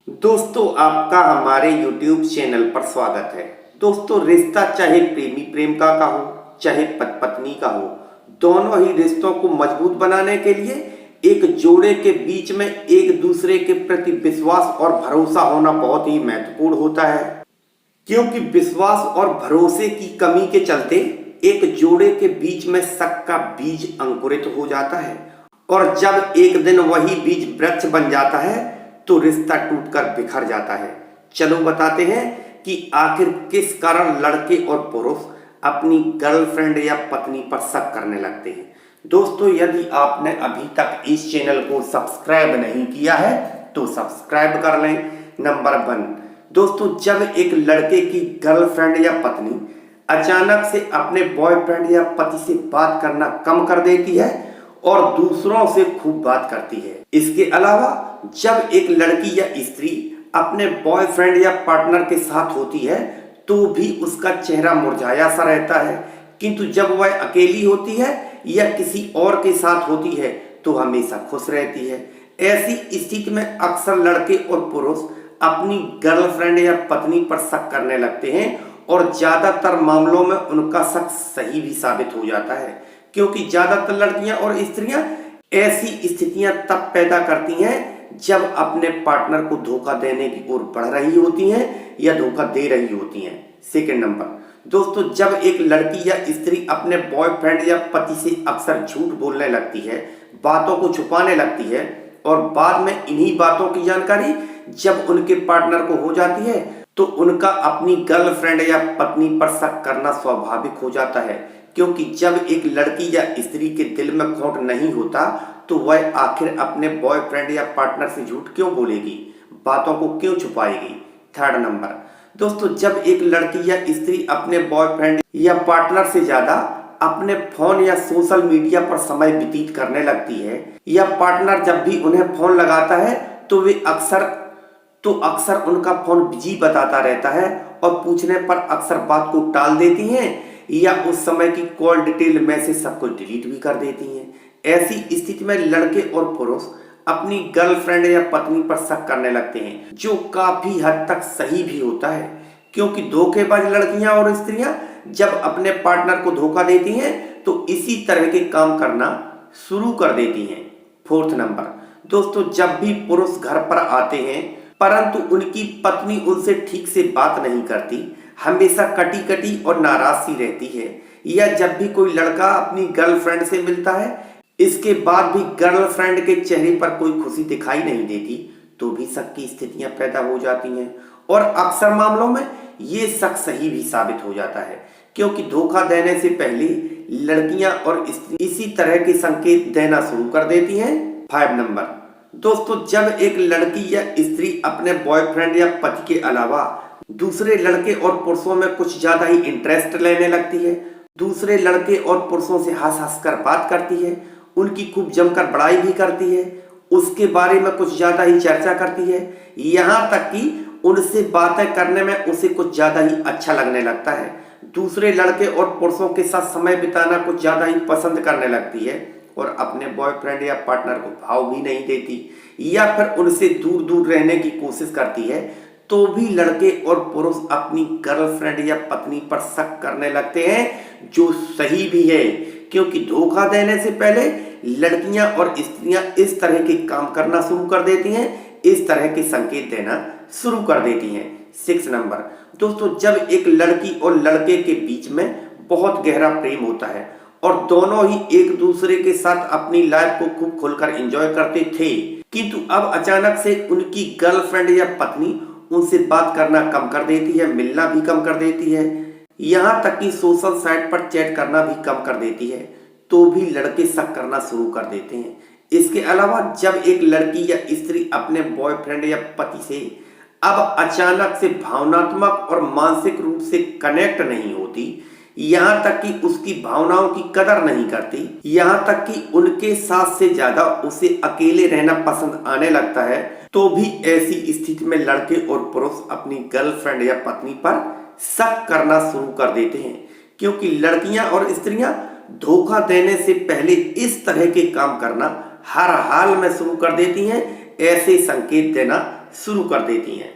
दोस्तों, आपका हमारे YouTube चैनल पर स्वागत है। दोस्तों, रिश्ता चाहे प्रेमी प्रेमिका का हो, चाहे पति पत्नी का हो, दोनों ही रिश्तों को मजबूत बनाने के लिए एक जोड़े के बीच में एक दूसरे के प्रति विश्वास और भरोसा होना बहुत ही महत्वपूर्ण होता है। क्योंकि विश्वास और भरोसे की कमी के चलते एक जोड़े के बीच में शक का बीज अंकुरित हो जाता है और जब एक दिन वही बीज वृक्ष बन जाता है तो रिश्ता टूटकर बिखर जाता है। चलो बताते हैं कि आखिर किस कारण लड़के और पुरुष अपनी गर्लफ्रेंड या पत्नी पर शक करने लगते हैं। दोस्तों, यदि आपने अभी तक इस चैनल को सब्सक्राइब नहीं किया है तो सब्सक्राइब कर लें। नंबर 1, दोस्तों, जब एक लड़के की गर्लफ्रेंड या पत्नी अचानक से अपने बॉयफ्रेंड या पति से बात करना कम कर देती है और दूसरों से खूब बात करती है। इसके अलावा जब एक लड़की या स्त्री अपने बॉयफ्रेंड या पार्टनर के साथ होती है तो भी उसका चेहरा मुरझाया सा रहता है, किंतु जब वह अकेली होती है या किसी और के साथ होती है तो हमेशा खुश रहती है। ऐसी स्थिति में अक्सर लड़के और पुरुष अपनी गर्लफ्रेंड या पत्नी पर शक करने लगते हैं और ज्यादातर मामलों में उनका शक सही भी साबित हो जाता है, क्योंकि ज्यादातर लड़कियां और स्त्रियां ऐसी स्थितियां तब पैदा करती हैं जब अपने पार्टनर को धोखा देने की ओर बढ़ रही होती हैं या धोखा दे रही होती हैं। सेकंड नंबर, दोस्तों, जब एक लड़की या स्त्री अपने बॉयफ्रेंड या पति से अक्सर झूठ बोलने लगती है, बातों को छुपाने लगती है और बाद में इन्हीं बातों की जानकारी जब उनके पार्टनर को हो जाती है तो उनका अपनी गर्लफ्रेंड या पत्नी पर शक करना स्वाभाविक हो जाता है, क्योंकि जब एक लड़की या स्त्री के दिल में खोट नहीं होता तो वह आखिर अपने बॉयफ्रेंड या पार्टनर से झूठ क्यों बोलेगी, बातों को क्यों छुपाएगी। थर्ड नंबर, दोस्तों, जब एक लड़की या स्त्री अपने बॉयफ्रेंड या पार्टनर से ज्यादा अपने फोन या सोशल मीडिया पर समय व्यतीत करने लगती है या पार्टनर जब भी उन्हें फोन लगाता है तो वे अक्सर उनका फोन बिजी बताता रहता है और पूछने पर अक्सर बात को टाल देती हैं या उस समय की कॉल डिटेल मैसेज सब कुछ डिलीट भी कर देती हैं। ऐसी स्थिति में लड़के और पुरुष अपनी गर्लफ्रेंड या पत्नी पर शक करने लगते हैं, जो काफी हद तक सही भी होता है, क्योंकि धोखेबाज लड़कियां और स्त्रियां जब अपने पार्टनर को धोखा देती हैं तो इसी तरह के काम करना शुरू कर देती हैं। फोर्थ नंबर, दोस्तों, जब भी पुरुष घर पर आते हैं परंतु उनकी पत्नी उनसे ठीक से बात नहीं करती, हमेशा कटी कटी और नाराज सी रहती है, या जब भी कोई लड़का अपनी गर्लफ्रेंड से मिलता है इसके बाद भी गर्लफ्रेंड के चेहरे पर कोई खुशी दिखाई नहीं देती, तो भी शक की स्थितियां पैदा हो जाती हैं और अक्सर मामलों में ये शक सही भी साबित हो जाता है, क्योंकि धोखा देने से पहले लड़कियां और स्त्री इसी तरह के संकेत देना शुरू कर देती हैं। 5 नंबर, दोस्तों, जब एक लड़की या स्त्री अपने बॉयफ्रेंड या पति के अलावा दूसरे लड़के और पुरुषों में कुछ ज्यादा ही इंटरेस्ट लेने लगती है, दूसरे लड़के और पुरुषों से हंस हंस कर बात करती है, उनकी खूब जमकर बड़ाई भी करती है, उसके बारे में कुछ ज्यादा ही चर्चा करती है, यहाँ तक कि उनसे बातें करने में उसे कुछ ज्यादा ही अच्छा लगने लगता है, दूसरे लड़के और पुरुषों के साथ समय बिताना कुछ ज्यादा ही पसंद करने लगती है और अपने बॉयफ्रेंड या पार्टनर को भाव भी नहीं देती या फिर उनसे दूर दूर रहने की कोशिश करती है, तो भी लड़के और पुरुष अपनी गर्लफ्रेंड या पत्नी पर शक करने लगते हैं, जो सही भी है, क्योंकि धोखा देने से पहले लड़कियां और स्त्रियां इस तरह के काम करना शुरू कर देती हैं, इस तरह के संकेत देना शुरू कर देती हैं। 6 नंबर, दोस्तों, जब एक लड़की और लड़के के बीच में बहुत गहरा प्रेम होता है और दोनों ही एक दूसरे के साथ अपनी लाइफ को खूब खुलकर एंजॉय करते थे, किंतु अब अचानक से उनकी गर्लफ्रेंड या पत्नी उनसे बात करना कम कर देती है, मिलना भी कम कर देती है, यहाँ तक कि सोशल साइट पर चैट करना भी कम कर देती है, तो भी लड़के शक करना शुरू कर देते हैं। इसके अलावा जब एक लड़की या स्त्री अपने बॉयफ्रेंड या पति से अब अचानक से भावनात्मक और मानसिक रूप से कनेक्ट नहीं होती, यहाँ तक कि उसकी भावनाओं की कदर नहीं करती, यहाँ तक कि उनके साथ से ज्यादा उसे अकेले रहना पसंद आने लगता है, तो भी ऐसी स्थिति में लड़के और पुरुष अपनी गर्लफ्रेंड या पत्नी पर शक करना शुरू कर देते हैं, क्योंकि लड़कियां और स्त्रियां धोखा देने से पहले इस तरह के काम करना हर हाल में शुरू कर देती हैं, ऐसे संकेत देना शुरू कर देती हैं।